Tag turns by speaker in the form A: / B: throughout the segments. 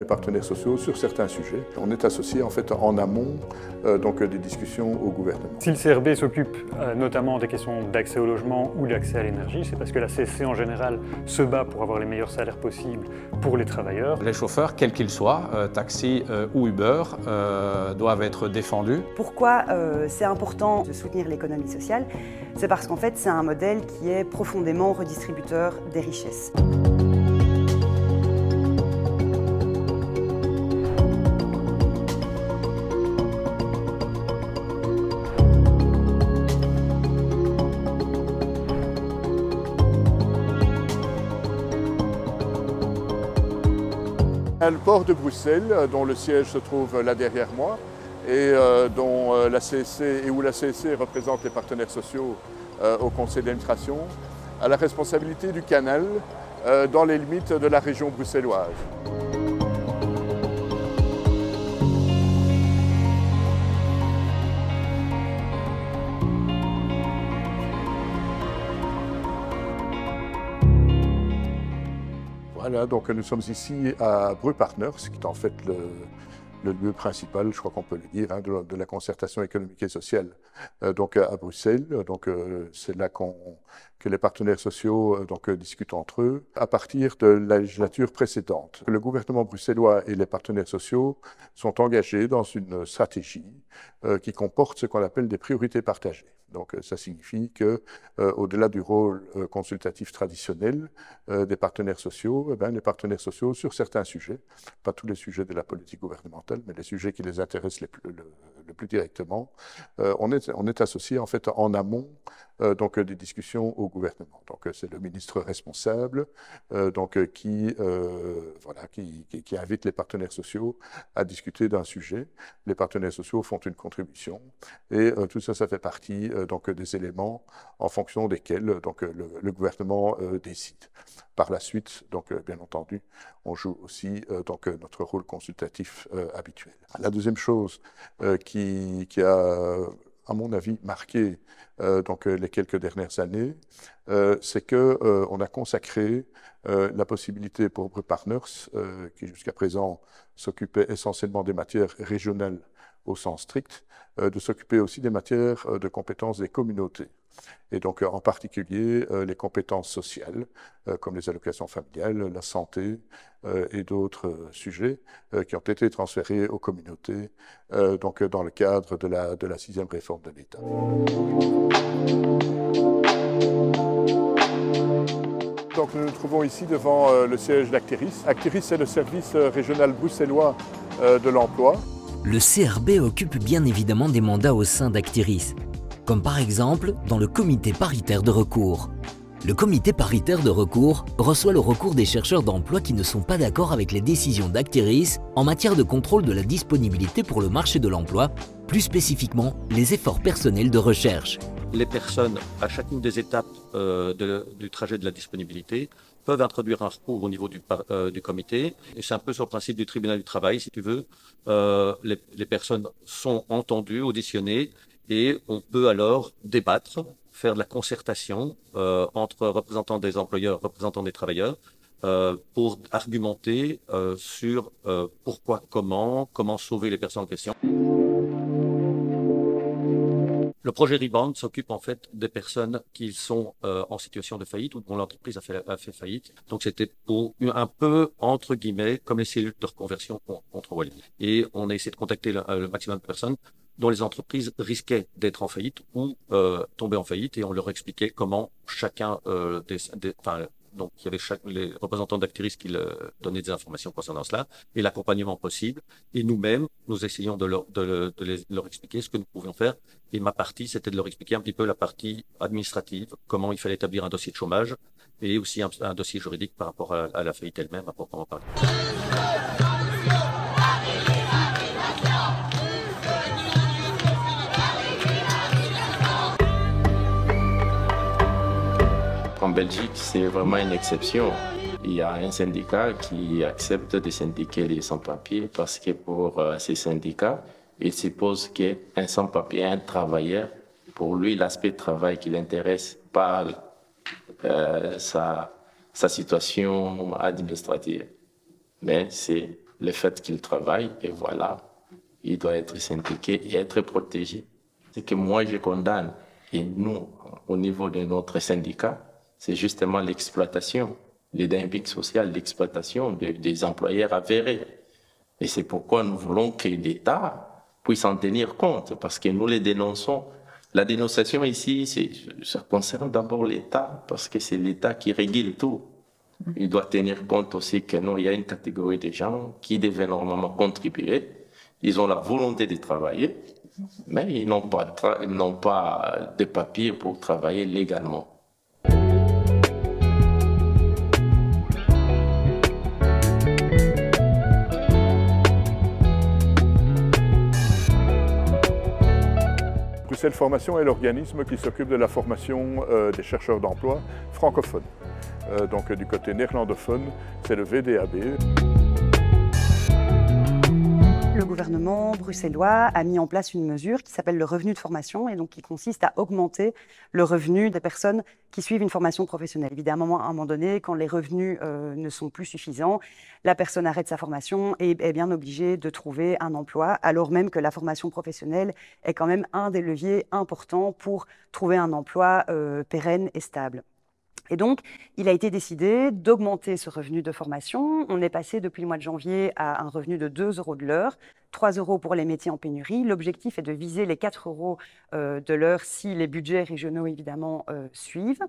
A: Les partenaires sociaux sur certains sujets. On est associé en fait en amont des discussions au gouvernement.
B: Si le CRB s'occupe notamment des questions d'accès au logement ou d'accès à l'énergie, c'est parce que la CSC en général se bat pour avoir les meilleurs salaires possibles pour les travailleurs.
C: Les chauffeurs, quels qu'ils soient, taxi ou Uber, doivent être défendus.
D: Pourquoi c'est important de soutenir l'économie sociale? C'est parce qu'en fait c'est un modèle qui est profondément redistributeur des richesses.
A: Le port de Bruxelles, dont le siège se trouve là derrière moi, et dont la CSC et où la CSC représente les partenaires sociaux au conseil d'administration, a la responsabilité du canal dans les limites de la région bruxelloise. Voilà, donc nous sommes ici à Breu Partners, qui est en fait le lieu principal, je crois qu'on peut le dire, de la concertation économique et sociale donc à Bruxelles. Donc c'est là que les partenaires sociaux discutent entre eux à partir de la législature précédente. Le gouvernement bruxellois et les partenaires sociaux sont engagés dans une stratégie qui comporte ce qu'on appelle des priorités partagées. Donc ça signifie que, au-delà du rôle consultatif traditionnel des partenaires sociaux, les partenaires sociaux sur certains sujets, pas tous les sujets de la politique gouvernementale, mais les sujets qui les intéressent le plus directement, on est associé en fait en amont des discussions au gouvernement. Donc c'est le ministre responsable qui invite les partenaires sociaux à discuter d'un sujet. Les partenaires sociaux font une contribution et tout ça, ça fait partie des éléments en fonction desquels le gouvernement décide. Par la suite, bien entendu, on joue aussi notre rôle consultatif habituel. La deuxième chose qui a, à mon avis, marqué les quelques dernières années, c'est qu'on a consacré la possibilité pour Breu Partners, qui jusqu'à présent s'occupait essentiellement des matières régionales au sens strict, de s'occuper aussi des matières de compétences des communautés. Et donc en particulier les compétences sociales, comme les allocations familiales, la santé et d'autres sujets qui ont été transférés aux communautés dans le cadre de la 6e réforme de l'État. Donc nous nous trouvons ici devant le siège d'Actiris. Actiris, c'est le service régional bruxellois de l'emploi.
E: Le CRB occupe bien évidemment des mandats au sein d'Actiris, comme par exemple dans le comité paritaire de recours. Le comité paritaire de recours reçoit le recours des chercheurs d'emploi qui ne sont pas d'accord avec les décisions d'Actiris en matière de contrôle de la disponibilité pour le marché de l'emploi, plus spécifiquement les efforts personnels de recherche.
F: Les personnes, à chacune des étapes du trajet de la disponibilité, peuvent introduire un recours au niveau du comité. Et c'est un peu sur le principe du tribunal du travail, si tu veux. Les personnes sont entendues, auditionnées, et on peut alors débattre, faire de la concertation entre représentants des employeurs, représentants des travailleurs, pour argumenter sur pourquoi, comment sauver les personnes en question. Le projet Rebound s'occupe en fait des personnes qui sont en situation de faillite ou dont l'entreprise a fait faillite. Donc c'était pour un peu, entre guillemets, comme les cellules de reconversion qu'on travaille. Et on a essayé de contacter le maximum de personnes dont les entreprises risquaient d'être en faillite ou tomber en faillite, et on leur expliquait comment chacun donc il y avait les représentants d'Actiris qui donnaient des informations concernant cela et l'accompagnement possible. Et nous-mêmes, nous essayons de leur expliquer ce que nous pouvions faire. Et ma partie, c'était de leur expliquer un petit peu la partie administrative, comment il fallait établir un dossier de chômage et aussi un dossier juridique par rapport à la faillite elle-même, à proprement parler.
G: En Belgique, c'est vraiment une exception. Il y a un syndicat qui accepte de syndiquer les sans-papiers parce que pour ces syndicats, il suppose qu'un sans-papier, un travailleur, pour lui, l'aspect de travail qui l'intéresse, pas sa situation administrative. Mais c'est le fait qu'il travaille, et voilà, il doit être syndiqué et être protégé. Ce que moi je condamne, et nous, au niveau de notre syndicat, c'est justement l'exploitation, le dumping social, l'exploitation des employeurs avérés. Et c'est pourquoi nous voulons que l'État puisse en tenir compte, parce que nous les dénonçons. La dénonciation ici, ça concerne d'abord l'État, parce que c'est l'État qui régule tout. Il doit tenir compte aussi que non, il y a une catégorie de gens qui devaient normalement contribuer. Ils ont la volonté de travailler, mais ils n'ont pas de papiers pour travailler légalement.
A: Bruxelles Formation est l'organisme qui s'occupe de la formation des chercheurs d'emploi francophones. Donc du côté néerlandophone, c'est le VDAB.
D: Le gouvernement bruxellois a mis en place une mesure qui s'appelle le revenu de formation et donc qui consiste à augmenter le revenu des personnes qui suivent une formation professionnelle. Évidemment, à un moment donné, quand les revenus ne sont plus suffisants, la personne arrête sa formation et est bien obligée de trouver un emploi, alors même que la formation professionnelle est quand même un des leviers importants pour trouver un emploi pérenne et stable. Et donc, il a été décidé d'augmenter ce revenu de formation. On est passé depuis le mois de janvier à un revenu de 2 € de l'heure, 3 € pour les métiers en pénurie. L'objectif est de viser les 4 € de l'heure si les budgets régionaux, évidemment, suivent.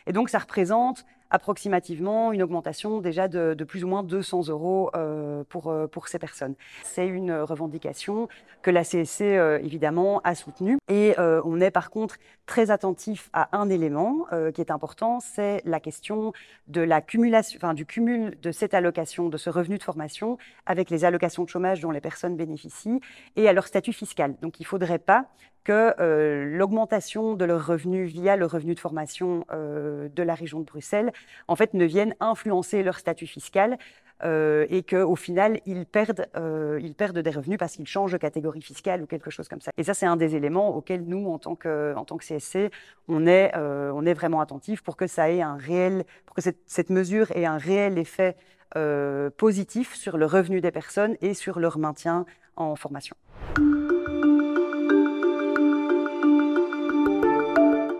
D: Et donc, ça représente approximativement une augmentation déjà de plus ou moins 200 € pour ces personnes. C'est une revendication que la CSC, évidemment, a soutenue. Et on est par contre très attentif à un élément qui est important, c'est la question de la cumulation, du cumul de cette allocation, de ce revenu de formation avec les allocations de chômage dont les personnes bénéficient et à leur statut fiscal. Donc il ne faudrait pas que l'augmentation de leurs revenus via le revenu de formation de la région de Bruxelles, en fait, ne vienne influencer leur statut fiscal et qu'au final, ils perdent des revenus parce qu'ils changent de catégorie fiscale ou quelque chose comme ça. Et ça, c'est un des éléments auxquels nous, en tant que CSC, on est vraiment attentifs pour que ça ait pour que cette mesure ait un réel effet positif sur le revenu des personnes et sur leur maintien en formation.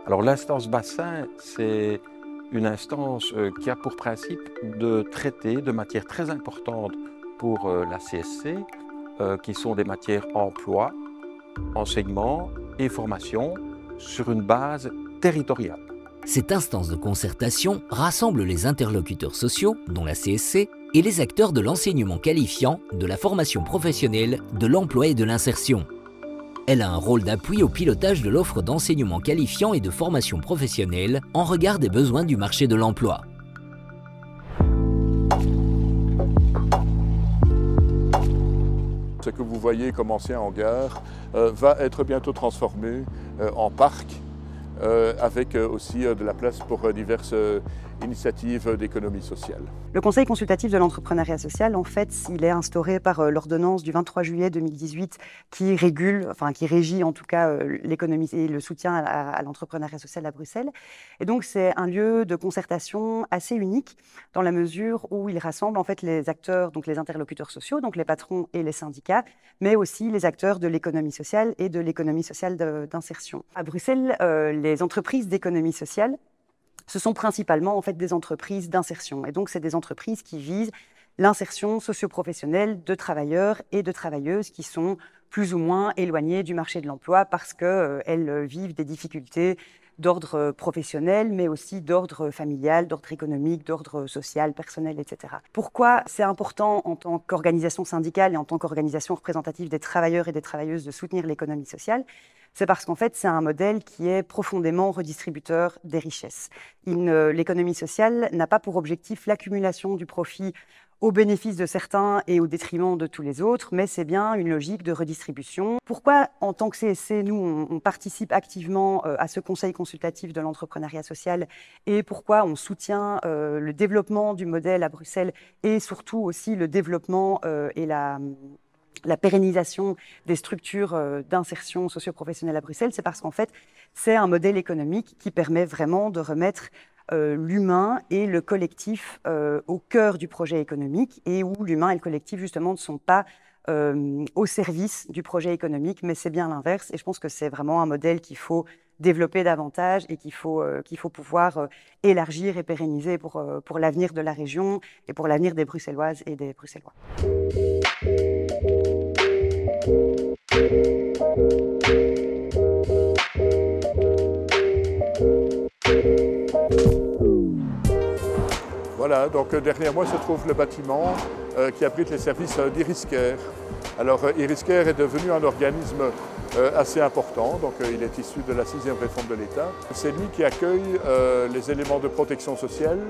H: Alors l'instance bassin, c'est une instance qui a pour principe de traiter de matières très importantes pour la CSC, qui sont des matières emploi, enseignement et formation sur une base territoriale.
E: Cette instance de concertation rassemble les interlocuteurs sociaux, dont la CSC, et les acteurs de l'enseignement qualifiant, de la formation professionnelle, de l'emploi et de l'insertion. Elle a un rôle d'appui au pilotage de l'offre d'enseignement qualifiant et de formation professionnelle en regard des besoins du marché de l'emploi.
A: Ce que vous voyez comme ancien hangar va être bientôt transformé en parc avec aussi de la place pour diverses initiatives d'économie sociale.
D: Le Conseil consultatif de l'entrepreneuriat social, en fait, il est instauré par l'ordonnance du 23 juillet 2018 qui régit en tout cas l'économie et le soutien à l'entrepreneuriat social à Bruxelles. Et donc, c'est un lieu de concertation assez unique dans la mesure où il rassemble en fait les acteurs, donc les interlocuteurs sociaux, donc les patrons et les syndicats, mais aussi les acteurs de l'économie sociale et de l'économie sociale d'insertion. À Bruxelles, les entreprises d'économie sociale, ce sont principalement en fait des entreprises d'insertion. Et donc, c'est des entreprises qui visent l'insertion socio-professionnelle de travailleurs et de travailleuses qui sont plus ou moins éloignés du marché de l'emploi parce qu'elles vivent des difficultés d'ordre professionnel, mais aussi d'ordre familial, d'ordre économique, d'ordre social, personnel, etc. Pourquoi c'est important en tant qu'organisation syndicale et en tant qu'organisation représentative des travailleurs et des travailleuses de soutenir l'économie sociale? C'est parce qu'en fait, c'est un modèle qui est profondément redistributeur des richesses. L'économie sociale n'a pas pour objectif l'accumulation du profit au bénéfice de certains et au détriment de tous les autres, mais c'est bien une logique de redistribution. Pourquoi, en tant que CSC, nous, on participe activement à ce conseil consultatif de l'entrepreneuriat social et pourquoi on soutient le développement du modèle à Bruxelles et surtout aussi le développement et la pérennisation des structures d'insertion socio-professionnelle à Bruxelles, c'est parce qu'en fait, c'est un modèle économique qui permet vraiment de remettre l'humain et le collectif au cœur du projet économique, et où l'humain et le collectif, justement, ne sont pas au service du projet économique, mais c'est bien l'inverse. Et je pense que c'est vraiment un modèle qu'il faut développer davantage et qu'il faut pouvoir élargir et pérenniser pour l'avenir de la région et pour l'avenir des Bruxelloises et des Bruxellois.
A: Voilà, donc derrière moi se trouve le bâtiment qui abrite les services d'Iriscare. Alors Iriscare est devenu un organisme assez important, donc il est issu de la 6e réforme de l'État. C'est lui qui accueille les éléments de protection sociale.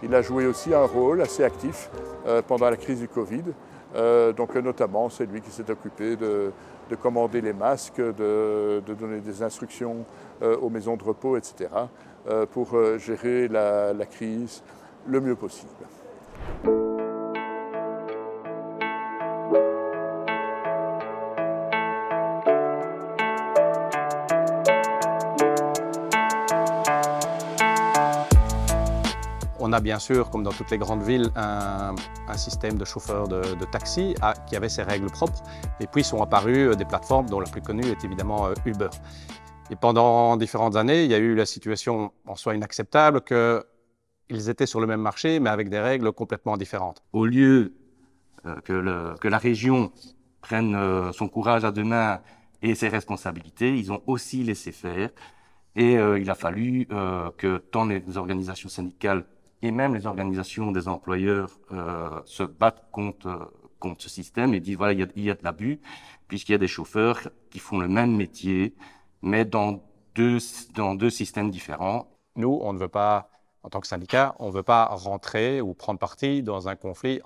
A: Il a joué aussi un rôle assez actif pendant la crise du Covid. Donc notamment, c'est lui qui s'est occupé de commander les masques, de donner des instructions aux maisons de repos, etc., pour gérer la crise le mieux possible.
C: On a bien sûr, comme dans toutes les grandes villes, un système de chauffeurs de taxi qui avait ses règles propres. Et puis sont apparues des plateformes dont la plus connue est évidemment Uber. Et pendant différentes années, il y a eu la situation en soi inacceptable qu'ils étaient sur le même marché, mais avec des règles complètement différentes.
I: Au lieu que la région prenne son courage à deux mains et ses responsabilités, ils ont aussi laissé faire. Et il a fallu que tant les organisations syndicales et même les organisations des employeurs se battent contre ce système et disent voilà, il y a de l'abus, puisqu'il y a des chauffeurs qui font le même métier, mais dans deux systèmes différents.
C: Nous, on ne veut pas, en tant que syndicat, on ne veut pas rentrer ou prendre parti dans un conflit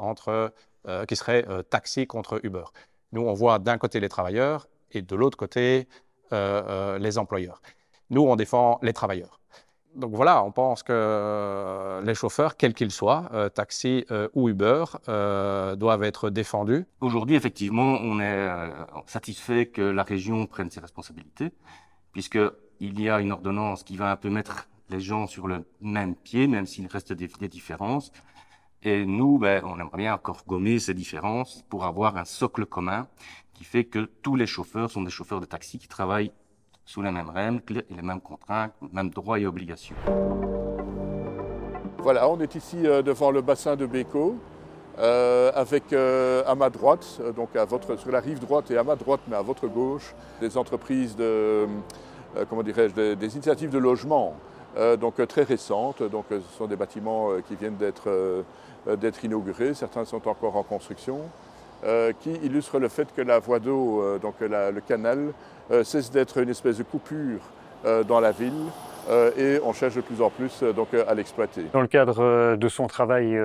C: qui serait taxi contre Uber. Nous, on voit d'un côté les travailleurs et de l'autre côté les employeurs. Nous, on défend les travailleurs. Donc voilà, on pense que les chauffeurs, quels qu'ils soient, taxi ou Uber, doivent être défendus.
I: Aujourd'hui, effectivement, on est satisfait que la région prenne ses responsabilités, puisqu'il y a une ordonnance qui va un peu mettre les gens sur le même pied, même s'il reste des différences. Et nous, on aimerait bien encore gommer ces différences pour avoir un socle commun qui fait que tous les chauffeurs sont des chauffeurs de taxi qui travaillent sous les mêmes règles et les mêmes contraintes, les mêmes droits et obligations.
A: Voilà, on est ici devant le bassin de Béco, avec à ma droite, donc sur la rive droite et à ma droite, mais à votre gauche, des entreprises des initiatives de logement, donc très récentes. Donc ce sont des bâtiments qui viennent d'être inaugurés, certains sont encore en construction. Qui illustre le fait que la voie d'eau, le canal, cesse d'être une espèce de coupure dans la ville et on cherche de plus en plus à l'exploiter.
B: Dans le cadre de son travail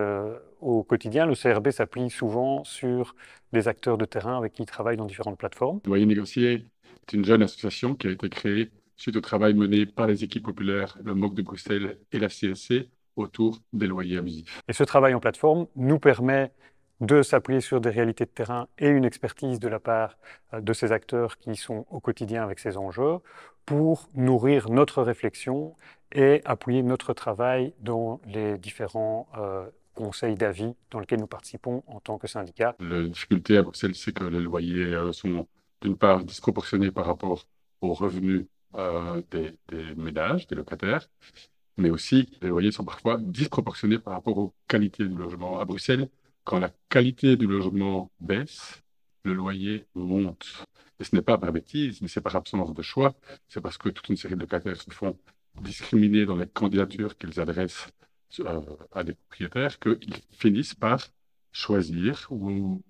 B: au quotidien, le CRB s'appuie souvent sur des acteurs de terrain avec qui il travaille dans différentes plateformes.
J: Loyer négocié est une jeune association qui a été créée suite au travail mené par les équipes populaires, le MOC de Bruxelles et la CSC autour des loyers abusifs.
B: Et ce travail en plateforme nous permet de s'appuyer sur des réalités de terrain et une expertise de la part de ces acteurs qui sont au quotidien avec ces enjeux pour nourrir notre réflexion et appuyer notre travail dans les différents conseils d'avis dans lesquels nous participons en tant que syndicat.
J: La difficulté à Bruxelles, c'est que les loyers sont d'une part disproportionnés par rapport aux revenus des ménages, des locataires, mais aussi les loyers sont parfois disproportionnés par rapport aux qualités du logement. À Bruxelles, quand la qualité du logement baisse, le loyer monte. Et ce n'est pas par bêtise, mais c'est par absence de choix. C'est parce que toute une série de locataires se font discriminer dans les candidatures qu'ils adressent à des propriétaires qu'ils finissent par choisir ou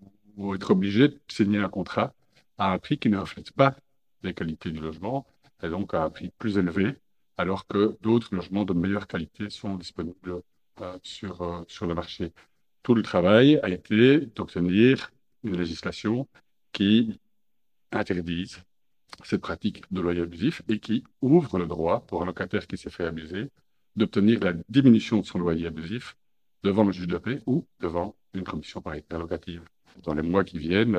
J: être obligés de signer un contrat à un prix qui ne reflète pas les qualités du logement, et donc à un prix plus élevé, alors que d'autres logements de meilleure qualité sont disponibles sur le marché. Tout le travail a été d'obtenir une législation qui interdise cette pratique de loyer abusif et qui ouvre le droit pour un locataire qui s'est fait abuser d'obtenir la diminution de son loyer abusif devant le juge de paix ou devant une commission paritaire locative. Dans les mois qui viennent,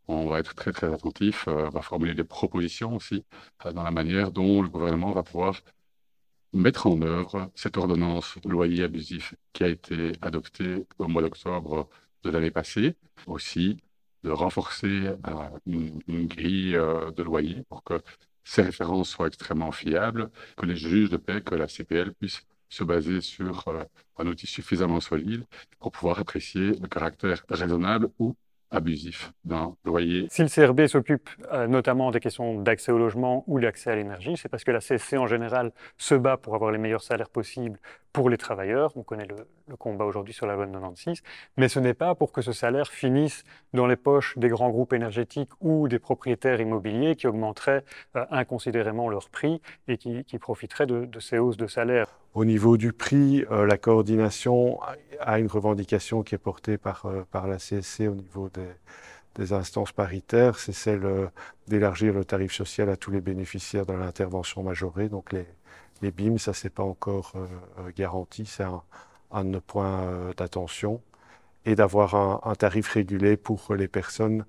J: on va être très très attentif, on va formuler des propositions aussi dans la manière dont le gouvernement va pouvoir mettre en œuvre cette ordonnance de loyer abusif qui a été adoptée au mois d'octobre de l'année passée. Aussi, de renforcer une grille de loyer pour que ces références soient extrêmement fiables, que les juges de paix, que la CPL puissent se baser sur un outil suffisamment solide pour pouvoir apprécier le caractère raisonnable ou abusif d'un loyer.
B: Si le CRB s'occupe notamment des questions d'accès au logement ou d'accès à l'énergie, c'est parce que la CSC en général se bat pour avoir les meilleurs salaires possibles pour les travailleurs. On connaît le combat aujourd'hui sur la loi de 96, mais ce n'est pas pour que ce salaire finisse dans les poches des grands groupes énergétiques ou des propriétaires immobiliers qui augmenteraient inconsidérément leur prix et qui profiteraient de ces hausses de salaire.
K: Au niveau du prix, la coordination a une revendication qui est portée par la CSC au niveau des instances paritaires, c'est celle d'élargir le tarif social à tous les bénéficiaires de l'intervention majorée. Donc les BIM, ça c'est pas encore garanti, c'est un de nos points d'attention. Et d'avoir un tarif régulé pour les personnes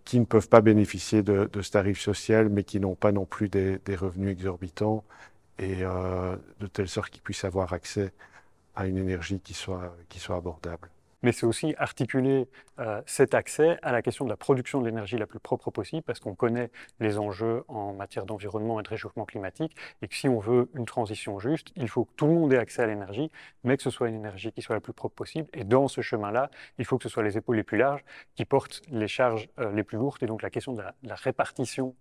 K: qui ne peuvent pas bénéficier de ce tarif social, mais qui n'ont pas non plus des revenus exorbitants, et de telle sorte qu'ils puissent avoir accès à une énergie qui soit abordable.
B: Mais c'est aussi articuler cet accès à la question de la production de l'énergie la plus propre possible, parce qu'on connaît les enjeux en matière d'environnement et de réchauffement climatique, et que si on veut une transition juste, il faut que tout le monde ait accès à l'énergie, mais que ce soit une énergie qui soit la plus propre possible. Et dans ce chemin-là, il faut que ce soit les épaules les plus larges qui portent les charges les plus lourdes. Et donc la question de la répartition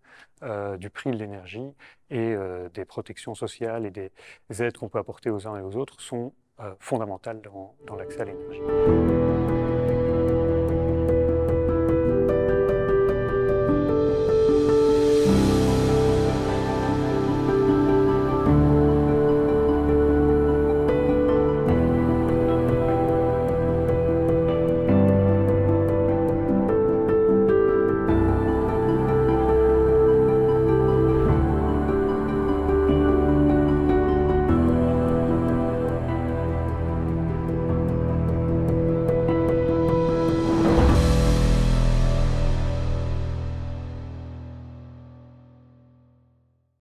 B: du prix de l'énergie et des protections sociales et des aides qu'on peut apporter aux uns et aux autres sont fondamentales dans l'accès à l'énergie.